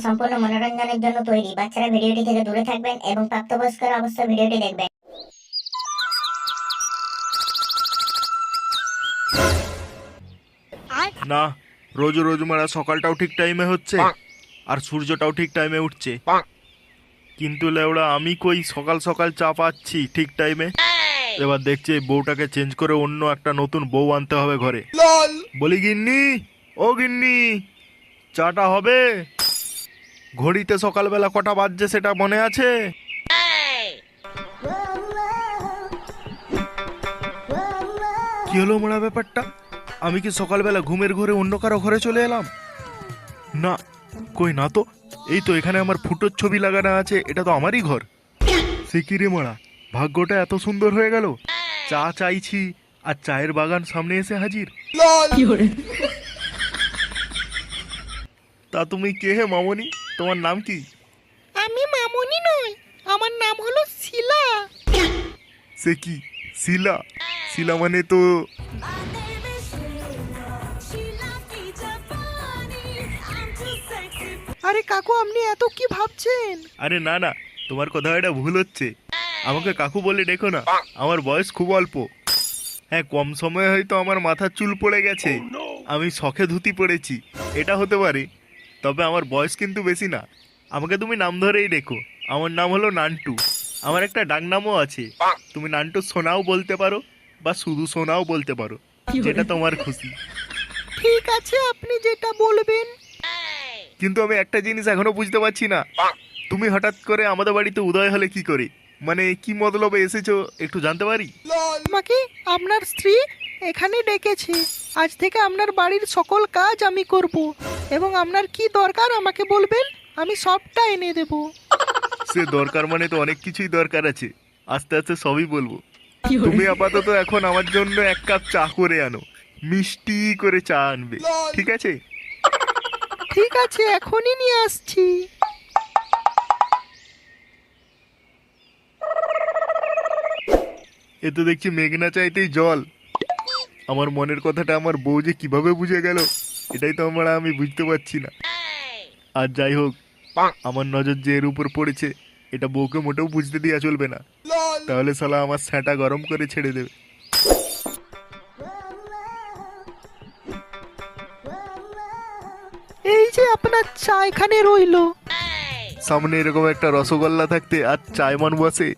সম্পূর্ণ মনোরঞ্জনের জন্য তৈরি। বাচ্চারা ভিডিওটি থেকে দূরে থাকবেন এবং প্রাপ্তবয়স্করা অবশ্যই ভিডিওটি দেখবেন। না, রোজ রোজ মারা সকালটাও ঠিক টাইমে হচ্ছে আর সূর্যটাও ঠিক টাইমে উঠছে, কিন্তু লেওড়া আমি কই সকাল সকাল চা পাচ্ছি ঠিক টাইমে। এবার দেখছি এই বউটাকে চেঞ্জ করে অন্য একটা নতুন বউ আনতে হবে ঘরে। বলি গিন্নি, ও গিন্নি, চাটা হবে? ঘড়িতে সকালবেলা কটা বাজছে সেটা মনে আছে? কি হলো মোড়া ব্যাপারটা? আমি কি সকালবেলা ঘুমের ঘরে অন্য কারো ঘরে চলে এলাম? না, কই না তো, এই তো এখানে আমার ফুটোর ছবি লাগানো আছে, এটা তো আমারই ঘর। সে কি রে মোড়া, ভাগ্যটা এত সুন্দর হয়ে গেল, চা চাইছি আর চায়ের বাগান সামনে এসে হাজির। তা তুমি কে হে মামনি, তোমার নাম কি? আমি মামুনি নই, আমার নাম হলো শিলা। সে কি শিলা? শিলা মানে তো আরে কাকু, আপনি এত কি ভাবছেন? আরে না না, তোমার কথা এটা ভুল হচ্ছে। আমাকে কাকু বলে ডেকো না, আমার বয়স খুব অল্প। হ্যাঁ, কম সময়ে হয়তো আমার মাথার চুল পড়ে গেছে, আমি শখে ধুতি পড়েছি, এটা হতে পারে। তবে আমার বয়স কিন্তু বেশি না। আমাকে তুমি নাম ধরেই ডেকো, আমার নাম হলো নান্টু। আমার একটা ডাকনামও আছে, তুমি নান্টু সোনাও বলতে পারো বা শুধু সোনাও বলতে পারো, যেটা তোমার খুশি। ঠিক আছে, আপনি যেটা বলবেন। কিন্তু আমি একটা জিনিস এখনো বুঝতে পারছি না, তুমি হঠাৎ করে আমাদের বাড়িতে উদয় হলে কি করে? মানে কি মতলবে এসেছো একটু জানতে পারি? আমাকে আপনার স্ত্রী এখানে ডেকেছে। আজ থেকে আপনার বাড়ির সকল কাজ আমি করব, এবং আপনার কি দরকার আমাকে বলবেন, আমি সবটা এনে দেব। সে দরকার মানে তো অনেক কিছুই দরকার আছে, আস্তে আস্তে সবই বলবো। তুমি আপাতত এখন আমার জন্য এক কাপ চা করে আনো, মিষ্টি করে চা আনবে, ঠিক আছে? ঠিক আছে, এখনই নিয়ে আসছি। এ তো দেখছি মেঘনা চাইতেই জল। আমার মনের কথাটা আমার বউ যে কিভাবে বুঝে গেল, এটাই তো আমি বুঝতে পারছি না। আর যাই হোক, আমার নজর যে এর উপর পড়েছে, এটা বউকে মোটেও বুঝতে দেওয়া চলবে না, তাহলে শালা আমার স্যাঁটা গরম করে ছেড়ে দেবে। এই যে আপনার চা এখানে রইলো। সামনে এরকম একটা রসগোল্লা থাকতে আর চায় মন বসে?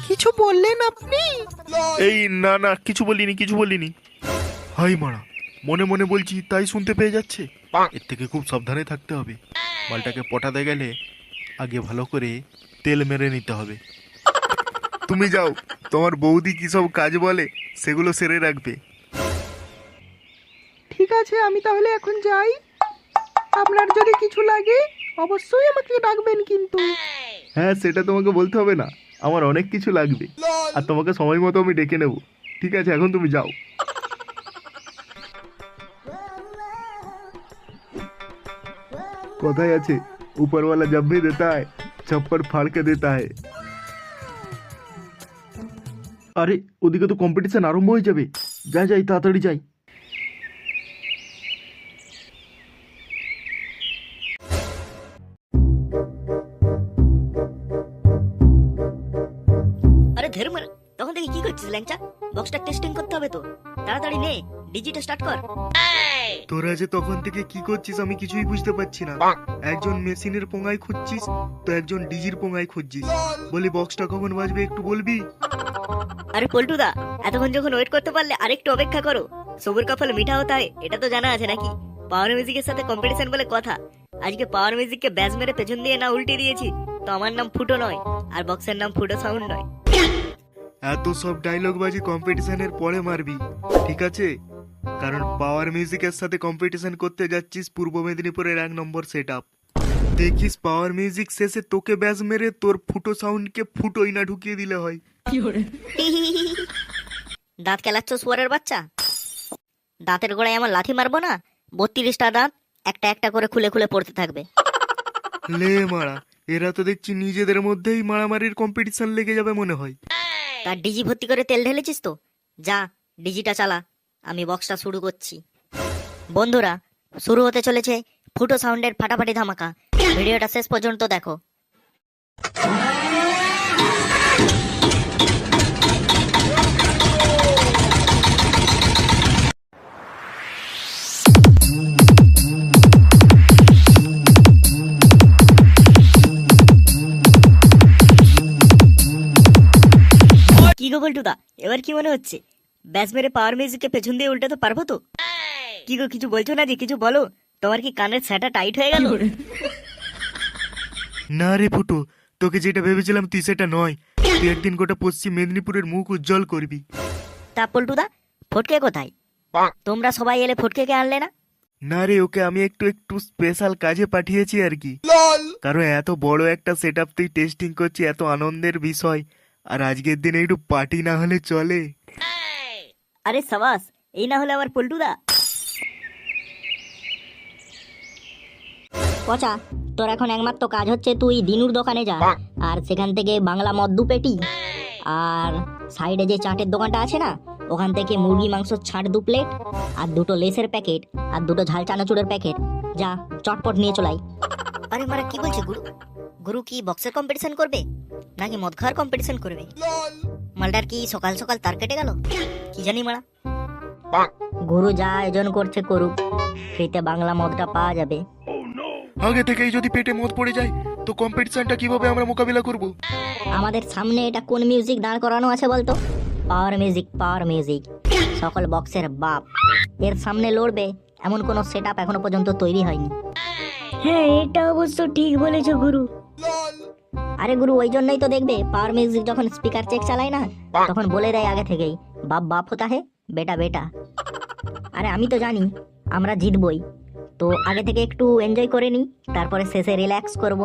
কিছু বললেন আপনি? এই না না, কিছু বলিনি কিছু বলিনি। হাই মারা, মনে মনে বলছি তাই শুনতে পেয়ে যাচ্ছে। এর থেকে খুব সাবধানে থাকতে হবে। মালটাকে পটাতে গেলে আগে ভালো করে তেল মেরে নিতে হবে। তুমি যাও, তোমার বৌদি কি সব কাজ বলে সেগুলো সেরে রাখবে। ঠিক আছে, আমি তাহলে এখন যাই। আপনার যদি কিছু লাগে অবশ্যই আমাকে ডাকবেন কিন্তু। হ্যাঁ, সেটা তোমাকে বলতে হবে না, আমার অনেক কিছু লাগবে আর তোমাকে সময় মতো আমি ডেকে নেব। ঠিক আছে, এখন তুমি যাও। কথাই আছে, উপরওয়ালা জব ভি দেতা হ্যায় ছপ্পর ফাড় কে দেতা হ্যায়। আরে ওদিকে তো কম্পিটিশন আরম্ভ হয়ে যাবে, যাই যাই তাড়াতাড়ি যাই। আরে ধের মার, তখন থেকে কি করছিস ল্যাংচা? বক্সটা টেস্টিং করতে হবে তো, তাড়াতাড়ি নে, ডিজিটা স্টার্ট কর। তোরা যে তখন থেকে কি করছিস আমি কিছুই বুঝতে পারছি না। একজন মেশিনের পোঙায় খুঁজছিস তো একজন ডিজির পোঙায় খুঁজছিস। বলি বক্সটা কখন বাজবে একটু বলবি? আরে পল্টুদা, এতক্ষণ যখন ওয়েট করতে পারলে আরেকটু অপেক্ষা করো। সবুর কপাল মিঠা হতে হয়, এটা তো জানা আছে নাকি? পাওয়ার মিউজিকের সাথে কম্পিটিশন বলে কথা। আজকে পাওয়ার মিউজিককে ব্যাস মেরে পেছন দিয়ে না উল্টে দিয়েছি তো আমার নাম ফুটো নয়, আর বক্সের নাম ফুটো সাউন্ড নয়। এত সব ডায়লগ বাজি কম্পিটিশনের পরে মারবি, ঠিক আছে? কারণ পাওয়ার মিউজিকের সাথে কম্পিটিশন করতে যাচ্ছিস পূর্ব মেদিনীপুরের 1 নম্বর সেট আপ। দেখিস পাওয়ার মিউজিক শেষে তোকে ব্যাস মেরে তোর ফুটো সাউন্ডকে ফুটোই না ঢুকিয়ে দিলে হয়। দাঁত কেলাচ্ছ শুয়ারের বাচ্চা? দাঁতের গোড়ায় আমার লাথি মারবো না? 32টা দাঁত একটা একটা করে খুলে খুলে পড়তে থাকবে। লে মারা, এরা তো দেখছি নিজেদের মধ্যেই মারামারির কম্পিটিশন লেগে যাবে মনে হয়। তার ডিজি ভর্তি করে তেল ঢেলেছিস তো? যা, ডিজিটা চালা, আমি বক্সটা শুরু করছি। বন্ধুরা, শুরু হতে চলেছে ফুটো সাউন্ডের ফাটাফাটি ধামাকা। ভিডিওটা শেষ পর্যন্ত দেখো। কি গো বল্টুদা, এবার কি মনে হচ্ছে ব্যাস মেরে পাওয়ার মিউজিককে পেছন দিয়ে উল্টাতে পারবো তো? কি গো কিছু বলছো না যে, কিছু বলো। তোমার কি কানের ছাটা টাইট হয়ে গেল? না রে ফুটো, তোকে যেটা ভেবেছিলাম তুই সেটা নয়। তুই একদিন গোটা পশ্চিম মেদিনীপুরের মুখ উজ্জ্বল করবি। তা পল্টুদা, ফটকে কোথায়? তোমরা সবাই এলে ফটকেকে আনলে না? না রে, ওকে আমি একটু স্পেশাল কাজে পাঠিয়েছি আর কি। কারণ এত বড় একটা সেট আপ তুই টেস্টিং করছি, এত আনন্দের বিষয়, আর আজকের দিনে একটু পার্টি না হলে চলে? আরে সাবাস, এই না হলে আবার পল্টুদা। পচা, তোর এখন একমাত্র কাজ হচ্ছে তুই দিনুর দোকানে যা, আর সেখান থেকে বাংলা মদ 2 পেটি, আর সাইডে যে চাটের দোকানটা আছে না, ওখান থেকে মুরগি মাংস ছাট 2 প্লেট, আর 2টো লেসের প্যাকেট, আর 2টো ঝাল চানাচুরের প্যাকেট, যা চটপট নিয়ে চলাই। আরে মারা কি বলছে গুরু? গুরু কি বক্সের কম্পিটিশন করবে নাকি মদ খাওয়ার কম্পিটিশন করবে? মালটার কি সকাল সকাল তার কেটে গেল, কি জানি মারা। গুরু যা আয়োজন করছে করুক, ফ্রিতে বাংলা মদটা পাওয়া যাবে। আগে থেকেই যদি পেটে মদ পড়ে যায় তো কম্পিটিশনটা কিভাবে আমরা মোকাবিলা করব? আমাদের সামনে এটা কোন মিউজিক দাঁড় করানো আছে বলতো? পাওয়ার মিউজিক, পাওয়ার মিউজিক, সকল বক্সের বাপ। এর সামনে লড়বে এমন কোন সেটআপ এখনো পর্যন্ত তৈরি হয়নি। হ্যাঁ, এটা অবশ্য ঠিক বলেছো গুরু। আরে গুরু, ওই জন্যই তো দেখবে পাওয়ার মিউজিক যখন স্পিকার চেক চালায় না, তখন বলে দেয় আগে থেকেই, বাপ বাপ হতা হে, বেটা বেটা। আরে আমি তো জানি আমরা জিতবই, তো আগে থেকে একটু এনজয় করে নি, তারপরে শেষে রিল্যাক্স করব।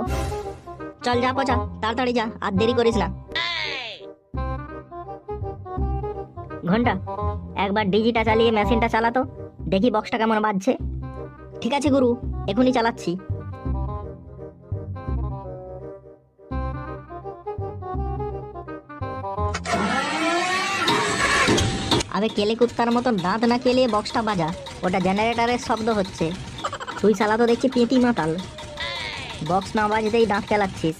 চল যা পচা, তাড়াতাড়ি যা, আর দেরি করিস না। ঘন্টা, একবার ডিজিটা চালিয়ে মেশিনটা চালাতো, দেখি বক্সটা কেমন বাজছে। ঠিক আছে গুরু, এখনই চালাচ্ছি। আবে কেলে কুত্তার মতন দাঁত না কেলিয়ে বক্সটা বাজা, ওটা জেনারেটরের শব্দ হচ্ছে। তুই চালাতো দেখছি পেঁতি মাতাল, বক্স না বাজতেই দাঁত কেলাচ্ছিস।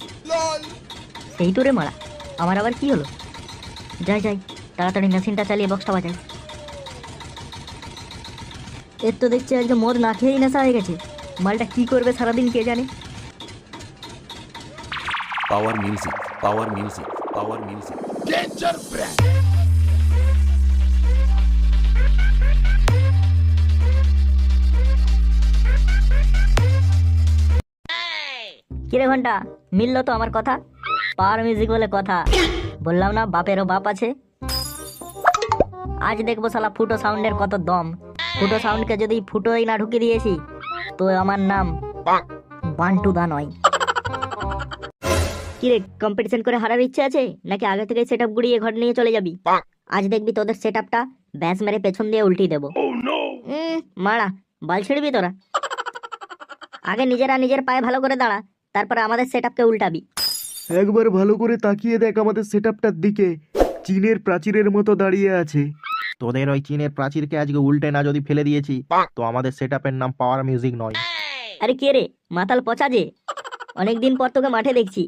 সেই তো রে মারা, আমার আবার কি হলো? যাই যাই, তাড়াতাড়ি মেশিনটা চালিয়ে বক্সটা বাজাই। এর তো দেখছি আজকে মদ না খেয়েই নেশা হয়ে গেছে। মালটা কি করবে সারাদিন কে জানে। Power music, power music, power music. কিরে ঘন্টা, মিললো তো আমার কথা? পাওয়ার মিউজিক বলে কথা, বললাম না বাপেরও বাপ আছে। আজ দেখবো শালা ফুটো সাউন্ডের কত দম। ফুটো সাউন্ডকে যদি ফুটোই না ঢুকিয়ে দিয়েছি, তো আমার নাম বান্টুদা নয়। কিরে, কম্পিটিশন করে হারার ইচ্ছে আছে নাকি আগে থেকে সেটআপ গুড়িয়ে ঘর নিয়ে চলে যাবি? আজ দেখবি তোদের সেটআপটা ব্যাস মেরে পেছন দিয়ে উল্টিয়ে দেবো। মারা, বাল ছিড়বি তোরা? আগে নিজেরা নিজের পায়ে ভালো করে দাঁড়া, তারপরে আমাদের সেটআপকে উল্টাবি। একবার ভালো করে তাকিয়ে দেখ আমাদের সেটআপটার দিকে, চীনের প্রাচীরের মতো দাঁড়িয়ে আছে। তোদের ওই চীনের প্রাচীরকে আজকে উল্টে না যদি ফেলে দিয়েছি, তো আমাদের সেটআপের নাম পাওয়ার মিউজিক নয়। আরে কে রে, মাতাল পচা যে, অনেকদিন পর তোকে মাঠে দেখছি,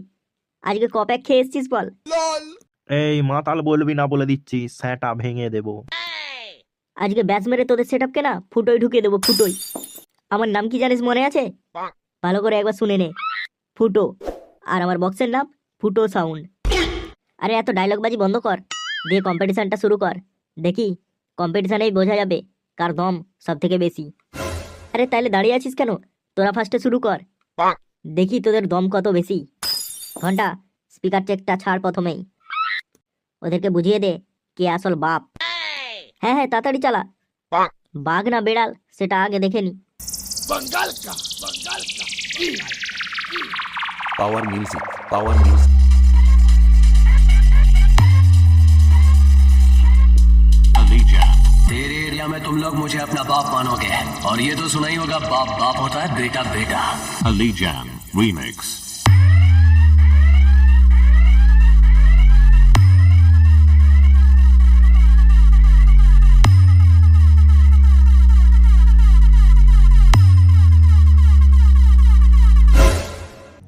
আজকে কপ্যাক খেয়ে এসছিস বল? এই মাতাল বলবি না বলে দিচ্ছি, স্যাটা ভেঙে দেব। আজকে ব্যাস মেরে তোদের সেটআপকে না ফুটোই ঢুকিয়ে দেবো, ফুটোই। আমার নাম কি জানিস মনে আছে? ভালো করে একবার শুনে নে, ফুটো। আর আমার বক্সের নাম ফুটো সাউন্ড। আরে এত ডায়লগ বাজি বন্ধ কর, দিয়ে কম্পিটিশনটা শুরু কর। দেখি কম্পিটিশনেই বোঝা যাবে কার দম সব থেকে বেশি। আরে তাইলে দাঁড়িয়ে আছিস কেন, তোরা ফার্স্টে শুরু কর, দেখি তোদের দম কত বেশি। ঘন্টা, স্পিকার চেকটা ছাড় প্রথমেই, ওদেরকে বুঝিয়ে দে কে আসল বাপ। হ্যাঁ হ্যাঁ, তাড়াতাড়ি চালা। বাঘ না বেড়াল সেটা আগে দেখে নি। Power music, power music. तेरे एरिया में तुम लोग मुझे अपना बाप मानोगे, और ये तो सुना ही होगा, बाप बाप होता है, बेटा बेटा। Ali Jam Remix.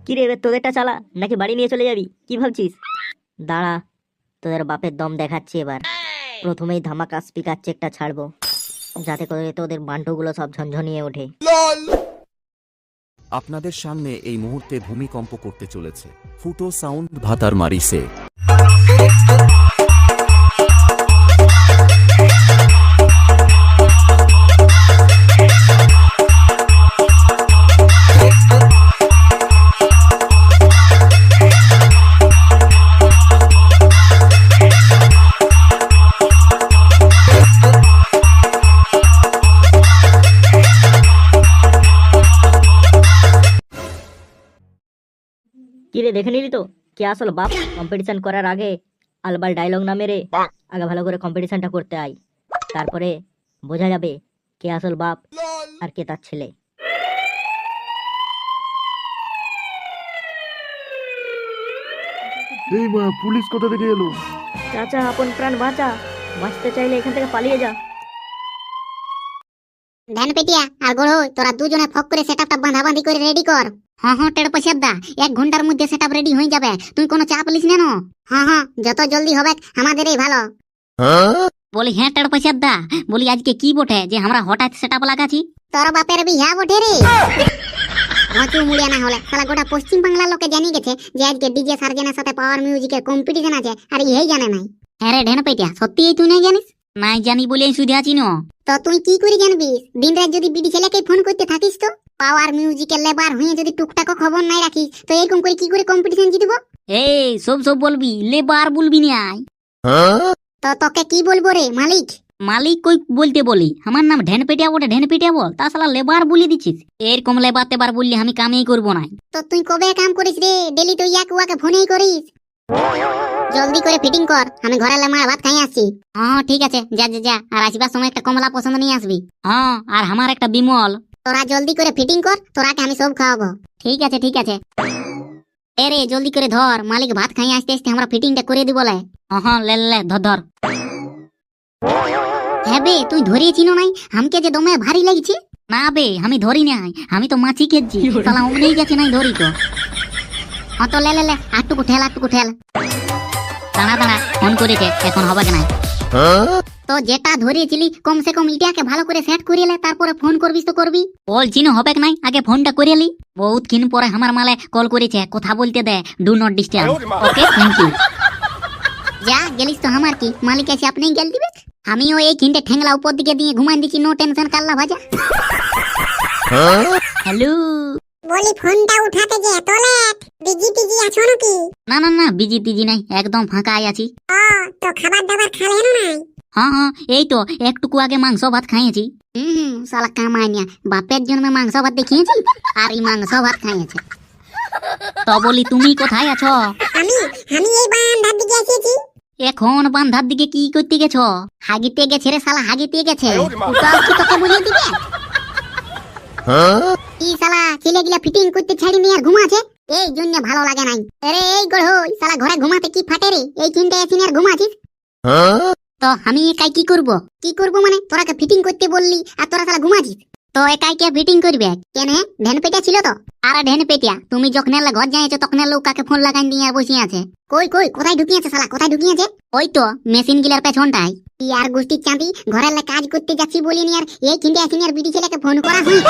কি রে এবার তোদেরটা চালা নাকি বাড়ি নিয়ে চলে যাবি কি ভাবছিস? দাঁড়া, তোদের বাপের দম দেখাচ্ছি এবার। প্রথমেই ধামাকা স্পিকার চেকটা ছাড়বো, যাতে করে তোদের বান্টুগুলো সব ঝনঝনিয়ে ওঠে। আপনাদের সামনে এই মুহূর্তে ভূমিকম্প করতে চলেছে। ফুটো সাউন্ড ভাতার মারিছে। কি রে দেখে নিলি তো কে আসল বাপ? কম্পিটিশন করার আগে আলবাল ডায়লগ না মেরে আগে ভালো করে কম্পিটিশনটা করতে আয়, তারপরে বোঝা যাবে কে আসল বাপ আর কে তার ছেলে। এই মা, পুলিশ কোথা থেকে এলো? চাচা আপন প্রাণ বাঁচা, বাঁচতে চাইলে এখান থেকে পালিয়ে যা। ধ্যান পেটিয়া আর গড়ো, তোরা দুজনে ফক করে সেটআপটা বাঁধাবাঁধি করে রেডি কর। হ্যাঁ হ্যাঁ টের পয়সা দা, 1 ঘন্টার মধ্যে সেটআপ রেডি হয়ে যাবে, তুই কোনো চাপ লিস না। হ্যাঁ হ্যাঁ, যত জলদি হবে আমাদেরই ভালো। বলি হ্যাঁ টের পয়সা দা, বলি আজকে কি বটে যে আমরা হঠাৎ সেটআপ লাগাছি? তোর বাপের বিহা বটে রে। ঘচু মুড়িয়া না হলে শালা গোটা পশ্চিম বাংলার লোকে জানি গেছে যে আজকে ডিজে সার্জেনের সাথে পাওয়ার মিউজিকের কম্পিটিশন আছে, আর এই জানে নাই। হ্যাঁ রে ঢেন পেটিয়া, সত্যি তুই নাই জানিস? নাই জানি বলে শুধু আছি ন। তো তুই কি করে জানবি? দিন রাত যদি বিডি ছেলেকে ফোন করতে থাকিস তো পাওয়ার মিউজিকের লেবার হয়ে যদি টুকটাক খবর নাই রাখিস তো এরকম করে কি করে কম্পিটিশন জিতব? এই সব বলবি, লেবার বলবি না। তো তোকে কি বলবো রে মালিক? মালিক কই বলতে বলি, আমার নাম ঢেন পেটিয়া বটে, ঢেন পেটিয়া বল, তা শালা লেবার বলে দিচ্ছিস। এরকম লেবার তেবার বললি আমি কামেই করবো না। তো তুই কবে কাম করিস রে? ডেলি তো ইয়াকে ওয়াকে ফোনেই করিস। জলদি করে ফিটিং কর, আমি ঘরে লেমার ভাত খাই আসছি। হ্যাঁ ঠিক আছে, যা যা যা, আর আসবার সময় একটা কমলা পছন্দ নিয়ে আসবি। হ্যাঁ, আর আমার একটা বিমল। তোরা জলদি করে ফিটিং কর, তোরাকে আমি সব খাওয়াবো। ঠিক আছে ঠিক আছে। এ রে জলদি করে ধর, মালিক ভাত খাই আসতে আসতে আমরা ফিটিংটা করে দিব। হ্যাঁ লে লে ধর ধর। হ্যাঁ বে, তুই ধরিয়েছিস নাই? আমাকে যে দমে ভারী লাগছে। না বে, আমি ধরি নাই, আমি তো মাছি খেয়েছি। শালা অমনি গেছে নাই ধরি তো। হ্যাঁ তো লে লে লে, আটটুকু ঠেল আটটুকু ঠেল। দাঁড়া দাঁড়া, ফোন করেছে, এখন হবে না। তো যেটা ধরিয়েছিলি কমসে কম ইটাকে ভালো করে সেট করিয়ে লে, তারপরে ফোন করবিস তো করবি। বলছি না হবে নাই, আগে ফোনটা করে লি। বহুত ক্ষণ পরে আমার মালে কল করেছে, কথা বলতে দে, do not disturb. Okay thank you. যা গেলিস তো আমার কি, মালিক আছে আপনি গেল দিবে। আমিও এই কিনতে ঠেংলা উপর দিকে দিয়ে ঘুমাই দিচ্ছি, নো টেনশন কাল্লা ভাজা। হ্যালো। বলি ফোনটা উঠাতে যে এত লেট, বিজি টিজি আছো নাকি? না না না, বিজি টিজি নাই, একদম ফাঁকাই আছি। ও, তো খাবার দাবার খালেন নাই? হ্যাঁ হ্যাঁ, এই তো একটুকু আগে মাংস ভাত খাইয়েছি। শালা কামাইনিয়া, বাপের জন্মে মাংস ভাত দেখিয়েছি আর এই মাংস ভাত খাইয়েছে। তো বলি তুমি কোথায় আছো? আমি আমি এই বান্ধার দিকে এসেছি। এখন বান্ধার দিকে কি করতে গেছো? হাগিতে গেছে রে শালা, হাগিতে গেছে। ওটাও কি তোকে বলে দিবে? এই শালা ছেলেগুলা ফিটিং করতে ছাড়ি নিয়ে আর ঘুমাছে, এই জন্য ভালো লাগে নাই। আরে এই গড়হই, শালা ঘরে ঘুমাতে কি ফাটে রে? এই চিন্তা এসে আর ঘুমাছিস? তো আমি একাই কি করব? কি করবো মানে? তোরাকে ফিটিং করতে বললি আর তোরা শালা ঘুমাছিস। তো একাই কে ফিটিং করবে? কেন, ধ্যান পেটা ছিল তো? আরে ঢেন পেটিয়া, তুমি যখন ঘর যাইছো তখন লোক কাকে ফোন লাগাই দিয়ে আর বসে আছে। কই কই, কোথায় ঢুকিয়েছে শালা, কোথায় ঢুকিয়েছে? ওই তো মেশিন গিলার পেছনটাই। কি আর গোষ্ঠীর চাঁদি, ঘরের কাজ করতে যাচ্ছি বলি নি আর এই চিন্তা আসিনি আর বিডি ছেলেকে ফোন করা হয়।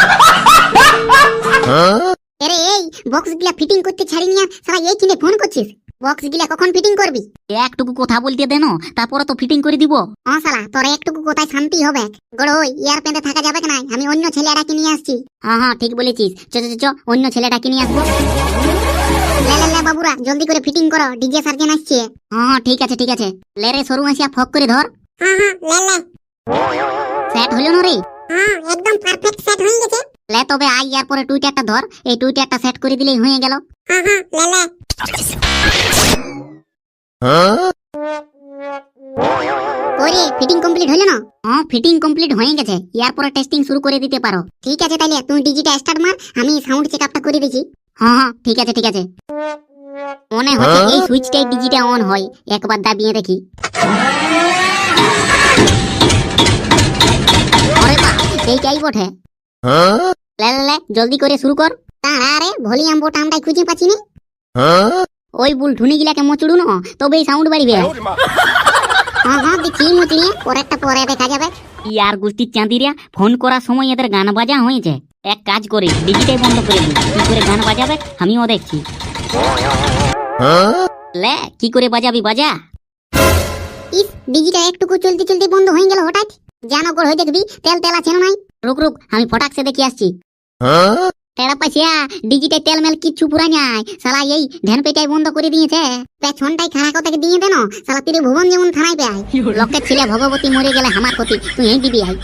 আরে এই বক্স গুলা ফিটিং করতে ছাড়ি নি আর শালা এই কিনে ফোন করছিস? বক্স গুলা কখন ফিটিং করবি? একটুকু কথা বলতে দেন, তারপরে তো ফিটিং করে দিব। হ্যাঁ শালা, তোর একটুকু কোথায় শান্তি হবে? গড়ই ইয়ার পেঁধে থাকা যাবে না, আমি অন্য ছেলেটাকে নিয়ে আসছি। হ্যাঁ হ্যাঁ ঠিক বলেছিস, চ চ চ, অন্য ছেলেটাকে নিয়ে আসবো। লে লে লে বাবুরা, জলদি করে ফিটিং করো, ডিজে সার্জেন আসছে। হ্যাঁ হ্যাঁ ঠিক আছে ঠিক আছে। লে রে সরু আসিয়া ফক করে ধর। হ্যাঁ হ্যাঁ লে লে। সেট হলো না রে? হ্যাঁ একদম পারফেক্ট সেট হয়ে গেছে। লে তবে আই ইয়ার পরে টুইটারটা ধর, এই টুইটারটা সেট করে দিলেই হয়ে গেল। হ্যাঁ হ্যাঁ লে লে। ওরে ফিটিং কমপ্লিট হলো না? হ্যাঁ ফিটিং কমপ্লিট হয়ে গেছে, ইয়ার পরে টেস্টিং শুরু করে দিতে পারো। ঠিক আছে তাইলে তুমি ডিজিটা স্টার্ট মার, আমি সাউন্ড চেকআপটা করে দিছি। হ্যাঁ হ্যাঁ ঠিক আছে ঠিক আছে। মনে হচ্ছে এই সুইচটাই ডিজিটা অন হয়, একবার দাবিয়ে দেখি। আরে বাহ, এইটাই বটে। লে লে লে, জলদি করে শুরু কর। তাড়ারে ভলিউম বোতামটাই খুঁজে পাচ্ছি নি। ওই বুলঠুনি গিলাকে মচড়ু ন তবেই সাউন্ড বাড়িবে। হ্যাঁ দেখি মুচড়িয়ে পরেরটা পরে দেখা যাবে। ইয়ার গোষ্ঠীর চাঁদিরা ফোন করার সময় এদের গান বাজা হয়েছে। এক কাজ করে ডিজিটাই বন্ধ করে দিই, কি করে গান বাজাবে আমিও দেখছি। লে কি করে বাজাবি বাজা। ইস ডিজিটা একটুকু চলতে চলতে বন্ধ হয়ে গেল হঠাৎ। জানো গোড় হয়ে দেখবি তেল তেল আছে না নাই। রুক রুক আমি ফটাক সে দেখি আসছি। টেড়া পাইছিয়া ডিজিটাই তেল মেল কিচ্ছু পুরা নাই, শালা এই ধ্যান পেটাই বন্ধ করে দিয়েছে। পেছনটাই খাড়া কথাকে দিয়ে দেন শালা তীরে ভুবন যেমন থানায় পেয়ে লোকের ছেলে ভগবতী মরে গেলে আমার ক্ষতি তুই এই দিবি আই।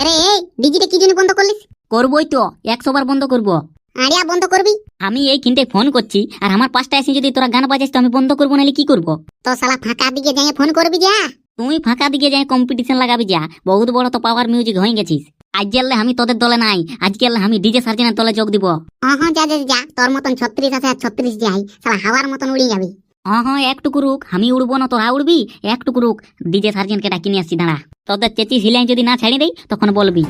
আরে এই ডিজিটা কি জন্য বন্ধ করলিস? করবোই তো 100 বার বন্ধ করবো। আরিয়া বন্ধ করবি? আমি এই কিনতে ফোন করছি আর আমার পাশটা এসে যদি তোরা গান বাজাস তো আমি বন্ধ করবো, নাহলে কি করবো? তো শালা ফাঁকা দিকে যাই ফোন করবি যা। তুই ফাঁকা দিকে যাই কম্পিটিশন লাগাবি যা, বহুত বড় তো পাওয়ার মিউজিক হয়ে গেছিস। আজ গেলে আমি তোদের দলে নাই, আজকে আমি ডিজে সার্জেনের দলে যোগ দিব। হ্যাঁ যা যা যা, তোর মতন 36 আছে আর 36 যাই, শালা হাওয়ার মতন উড়ে যাবি। হ্যাঁ একটুকু রুক, আমি উড়বো না তোরা উড়বি। একটুকু রুক, ডিজে সার্জেনকে ডাকি নিয়ে আসছি দাঁড়া। তোদের চেঁচি হিলাই যদি না ছাড়ি দেই তখন বলবি।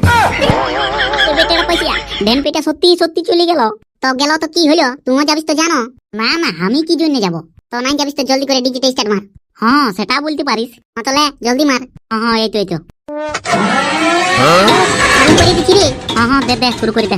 বেটারা পাইছিয়া ধ্যান পেটা সত্যি সত্যি চলে গেল। তো গেল তো কি হলো, তুমিও যাবিস তো জানো? না না আমি কি জন্য যাব? তো নাই যাবিস তো জলদি করে ডিজিটাল স্টার্ট মার। হ্যাঁ সেটা বলতে পারিস, তাহলে জলদি মার। হ্যাঁ এই তো এই তো শুরু করে দিচ্ছি রে। হ্যাঁ দে দে শুরু করে দে।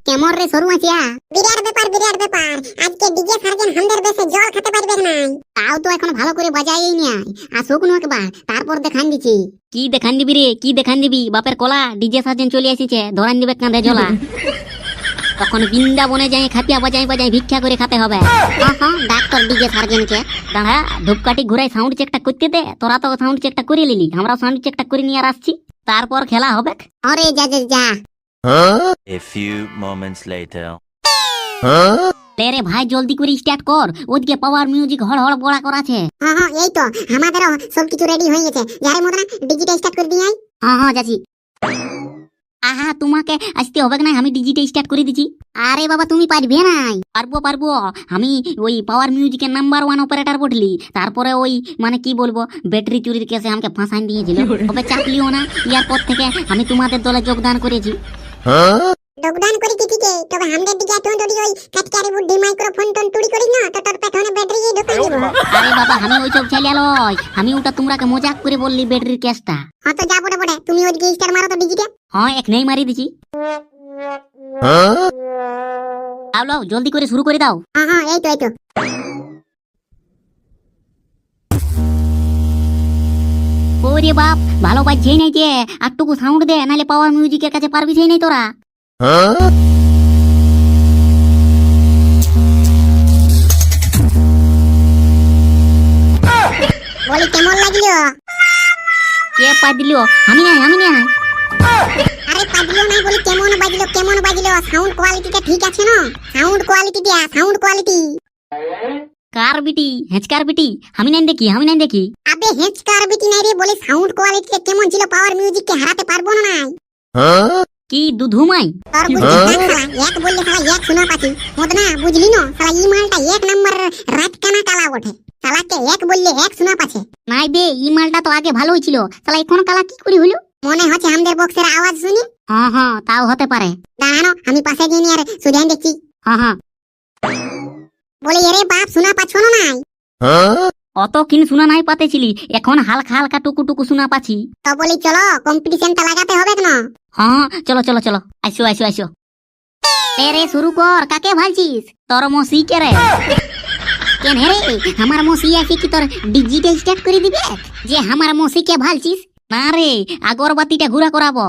কেমন রে সরু আছিয়া? বিরাট ব্যাপার বিরাট ব্যাপার, আজকে ডিজে সার্জেন হামদের বেশে জল খেতে পারবে না। তাও তো এখন ভালো করে বাজাই নাই, আসুক না একবার তারপর দেখান দিচ্ছি। কি দেখান দিবি রে, কি দেখান দিবি? বাপের কলা ডিজে সার্জেন চলে এসেছে, ধরান দিবে কাঁধে ঝোলা। তখন বৃন্দাবনে যাই খাটিয়া বাজাই বাজাই ভিক্ষা করে খেতে হবে। হ্যাঁ ডাক্তার ডিজে সার্জেনকে দাঁড়া ধূপকাঠি ঘুরাই সাউন্ড চেকটা করতে দে। তোরা তো সাউন্ড চেকটা করে নিলি, আমরা সাউন্ড চেকটা করে নিয়ে আর আসছি, তারপর খেলা হবে। আরে যা যা যা। A few moments later. রে ভাই জলদি করে স্টার্ট কর, ওদিকে পাওয়ার মিউজিক হড় হড় বড়া করাছে। হ্যাঁ এই তো আমাদেরও সব কিছু রেডি হয়ে গেছে। যারে মতন ডিজিটাল স্টার্ট করে দিই। হ্যাঁ যাচ্ছি। আহা তোমাকে আসতে হবে না, আমি ডিজিটাল স্টার্ট করে দিচ্ছি। আরে বাবা তুমি পারবে নাই? পারবো পারবো, আমি ওই পাওয়ার মিউজিকের নাম্বার 1 অপারেটর বটলি। তারপরে ওই মানে কি বলবো, ব্যাটারি চুরির কেসে আমাকে ফাঁসাই দিয়েছিল। তবে চাপলিও না, ইয়ার পর থেকে আমি তোমাদের দলে যোগদান করেছি। যোগদান করি কি ঠিকই, তবে আমাদের দিকে এখন যদি ওই কাটকারি বুদ্ধি মাইক্রোফোন টন চুরি করিস না তো তোর পেছনে ব্যাটারি ঢুকাই দিব। আরে বাবা আমি ওইসব ছেলে লয়, আমি ওটা তোমরাকে মজাক করে বললি ব্যাটারির কেসটা। হ্যাঁ তো যা বড় বড় তুমি ওই স্টার মারো তো ডিজিটে। হ্যাঁ এক নেই মারি দিছি। লাও জলদি করে শুরু করে দাও। হ্যাঁ এই তো এই তো। ওরে বাপ ভালো বাজছেই নাই যে, আটটুকু সাউন্ড দে, নাহলে পাওয়ার মিউজিকের কাছে পারবি সেই নাই তোরা। বলি কেমন লাগলো? কে পা দিল? আমি নাই আমি নাই। আরে পাগলো নাই, বলি কেমন বাজলো কেমন বাজলো? সাউন্ড কোয়ালিটিটা ঠিক আছে না? সাউন্ড কোয়ালিটি দিয়া, সাউন্ড কোয়ালিটি। কার বিটি? হেঁচকার বিটি? আমি নাই দেখি আমি নাই দেখি। আবে হেঁচকার বিটি নাই রে, বলি সাউন্ড কোয়ালিটিটা কেমন ছিল? পাওয়ার মিউজিককে হারাতে পারবো না নাই। কি দুধুমাই? তোর বুঝি দেখ শালা, এক বললে শালা এক শোনা পাচ্ছি। মদনা বুঝলি না শালা, ই মালটা এক নাম্বার রাত কানা কালা বটে। শালাকে এক বললে এক শোনা পাচ্ছে। নাই বে ই মালটা তো আগে ভালোই ছিল, শালা এখন কালা কি করে হলো? মনে হচ্ছে আমাদের বক্সের আওয়াজ শুনি। হ্যাঁ তাও হতে পারে। দাঁড়ানো আমি পাশে গিয়ে নিয়ে আর সুজান দেখছি। হ্যাঁ বলি এরে বাপ শোনা পাচ্ছ না নাই? অত কিন শোনা নাই পাতেছিলি, এখন হালকা হালকা টুকু টুকু শোনা পাচ্ছি। তো বলি চলো কম্পিটিশনটা লাগাতে হবে না? হ্যাঁ চলো চলো চলো, আইসো আইসো আইসো। রে শুরু কর, কাকে ভালছিস? তোর মসি কে রে? কেন রে আমার মসি আছে কি তোর ডিজিটাল স্টার্ট করে দিবে যে আমার মসিকে ভালছিস? না রে আগরবাতিটা ঘুরা করাবো।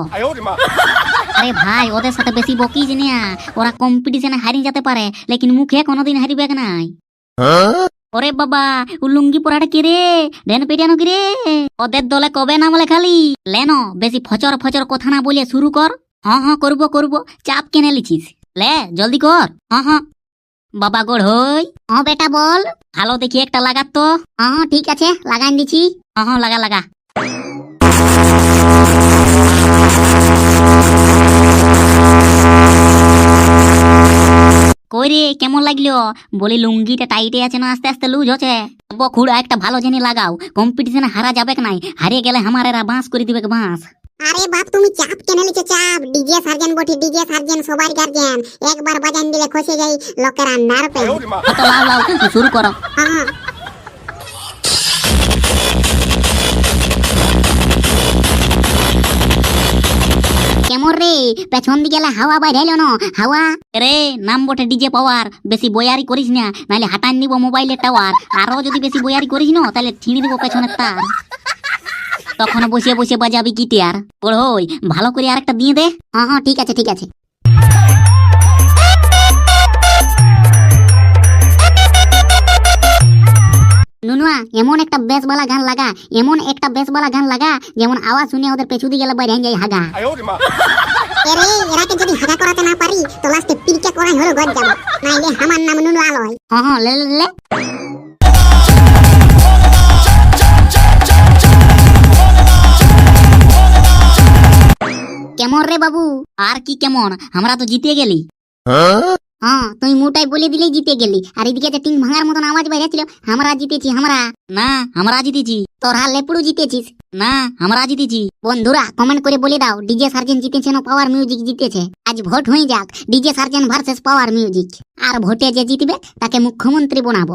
আরে ভাই ওদের সাথে বেশি বকিস না, ওরা কম্পিটিশনে হারিয়ে যেতে পারে, লেকিন মুখে কোনোদিন হারিবে নাই। ওরে বাবা উলুঙ্গি পরাটা কি রে, ডেন পেটানো কি রে? ওদের দলে কবে নামলে খালি লেনো, বেশি ফচর ফচর কথা না বলে শুরু কর। হ্যাঁ করবো করবো, চাপ কেনে লিছিস? লে জলদি কর। হ্যাঁ বাবা গোড় হই। হ্যাঁ বেটা বল। ভালো দেখি একটা লাগাত তো। হ্যাঁ ঠিক আছে লাগাই দিছি। হ্যাঁ লাগা লাগা। ওই রে কেমন লাগলো? বলি লুঙ্গিটা টাইটে আছে না আস্তে আস্তে লুজ হচ্ছে। বখুড়া একটা ভালো জেনে লাগাও, কম্পিটিশনে হারা যাবে নাই, হারিয়ে গেলে আমার এরা বাঁশ করে দিবে বাঁশ। আরে বাপ তুমি চাপ কেন লিছো চাপ? ডিজে সার্জেন বটি, ডিজে সার্জেন সবার গার্জেন, একবার বাজান দিলে খসে যাই লোকেরা নারপে। তো লাও লাও শুরু করো। হ্যাঁ কেমন রে পেছন দিকে হাওয়া বাইরে না হাওয়া রে? নাম বটে ডিজে পাওয়ার, বেশি বয়ারি করিস না, নাহলে হাটান নিব মোবাইলের টাওয়ার। আরো যদি বেশি বয়ারি করিস না তাহলে ছিঁড়ে দিব পেছনের তার। তখন বসে বসে বাজাবি গিটার। ওই ভালো করে আরেকটা দিয়ে দে। হ্যাঁ হ্যাঁ ঠিক আছে ঠিক আছে। নুনুয়া এমন একটা বেসবালা গান লাগা, এমন একটা বেসবালা গান লাগা যেমন আওয়াজ শুনে ওদের পেছু দিয়ে গেলে বাইরে যায় হাগা। এরে এরাকে যদি হাগা করাতে না পারি তো লাস্টে পিরিকা করাই হলো ঘর যাব, নাইলে আমার নাম নুনু আলয়। হ্যাঁ হ্যাঁ লে লে লে। কেমন রে বাবু? আর কি কেমন? আমরা তো জিতে গেলি। হ্যাঁ তুই মুটাই বলে দিলেই জিতে গেলি, আর এদিকে যে টিং ভাঙার মতন আওয়াজ বাইরেছিল, আমরা জিতেছি আমরা। না আমরা জিতেছি। তোরা লেপুড়ু জিতেছিস। না আমরা জিতেছি। বন্ধুরা কমেন্ট করে বলে দাও ডিজে সার্জেন জিতেছে না পাওয়ার মিউজিক জিতেছে। আজ ভোট হয়ে যাক DJ surgeon versus power music, আর ভোটে যে জিতবে তাকে মুখ্যমন্ত্রী বানাবো।